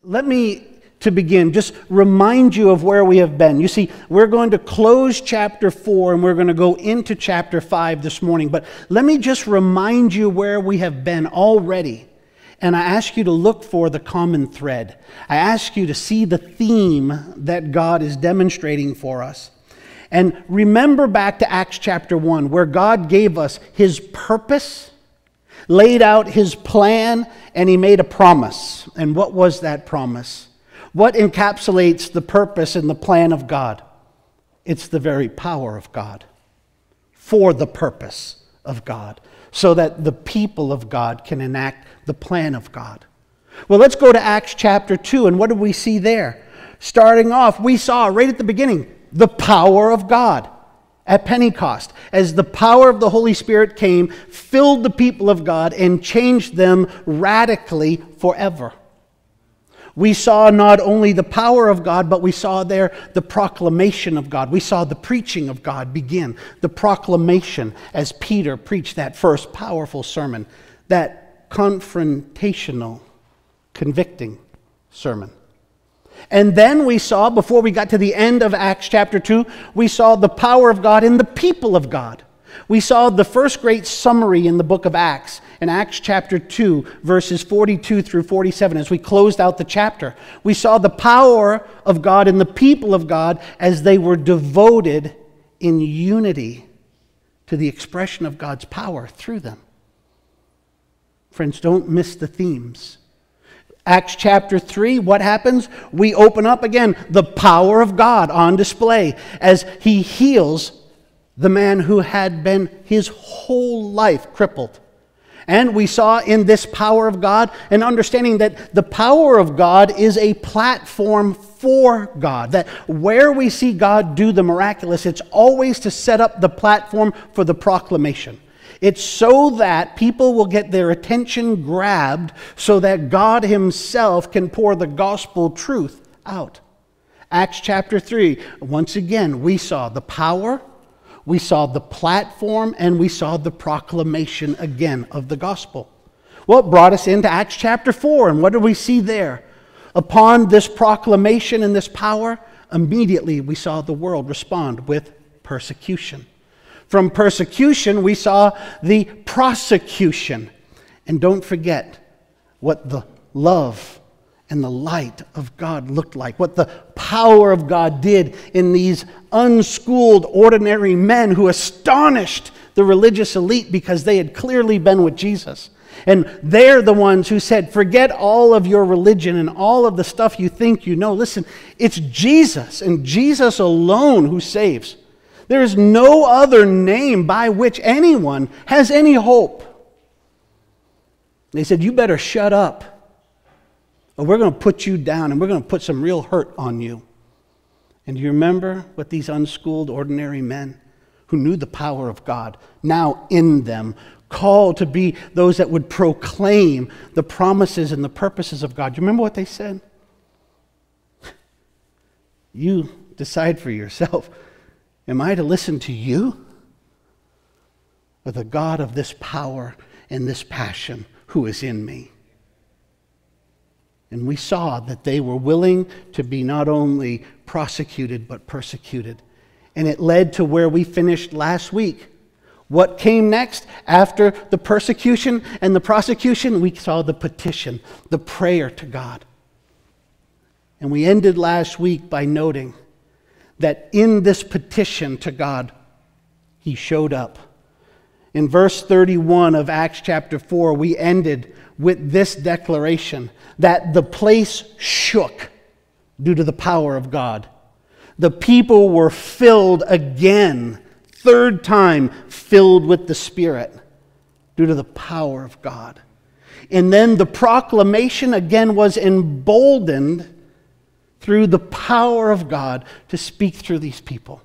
Let me, to begin, just remind you of where we have been. You see, we're going to close chapter 4 and we're going to go into chapter 5 this morning. But let me just remind you where we have been already. And I ask you to look for the common thread. I ask you to see the theme that God is demonstrating for us. And remember back to Acts chapter 1, where God gave us His purpose, laid out His plan, and He made a promise. And what was that promise? What encapsulates the purpose and the plan of God? It's the very power of God for the purpose of God, so that the people of God can enact the plan of God. Well, let's go to Acts chapter 2, and what do we see there? Starting off, we saw right at the beginning the power of God at Pentecost, as the power of the Holy Spirit came, filled the people of God, and changed them radically forever. We saw not only the power of God, but we saw there the proclamation of God. We saw the preaching of God begin, the proclamation as Peter preached that first powerful sermon, that confrontational, convicting sermon. And then we saw, before we got to the end of Acts chapter 2, we saw the power of God in the people of God. We saw the first great summary in the book of Acts, in Acts chapter 2, verses 42 through 47, as we closed out the chapter. We saw the power of God in the people of God as they were devoted in unity to the expression of God's power through them. Friends, don't miss the themes. Acts chapter 3, what happens? We open up again the power of God on display as He heals the man who had been his whole life crippled. And we saw in this power of God an understanding that the power of God is a platform for God. That where we see God do the miraculous, it's always to set up the platform for the proclamation. It's so that people will get their attention grabbed so that God Himself can pour the gospel truth out. Acts chapter 3, once again, we saw the power, we saw the platform, and we saw the proclamation again of the gospel. Well, it brought us into Acts chapter 4, and what do we see there? Upon this proclamation and this power, immediately we saw the world respond with persecution. From persecution, we saw the prosecution. And don't forget what the love and the light of God looked like, what the power of God did in these unschooled, ordinary men who astonished the religious elite because they had clearly been with Jesus. And they're the ones who said, forget all of your religion and all of the stuff you think you know. Listen, it's Jesus and Jesus alone who saves. There is no other name by which anyone has any hope. They said, you better shut up, or we're going to put you down, and we're going to put some real hurt on you. And do you remember what these unschooled, ordinary men who knew the power of God, now in them, called to be those that would proclaim the promises and the purposes of God? Do you remember what they said? You decide for yourself. Am I to listen to you, or the God of this power and this passion who is in me? And we saw that they were willing to be not only prosecuted, but persecuted. And it led to where we finished last week. What came next after the persecution and the prosecution? We saw the petition, the prayer to God. And we ended last week by noting that in this petition to God, He showed up. In verse 31 of Acts chapter 4, we ended with this declaration that the place shook due to the power of God. The people were filled again, third time, filled with the Spirit due to the power of God. And then the proclamation again was emboldened through the power of God to speak through these people.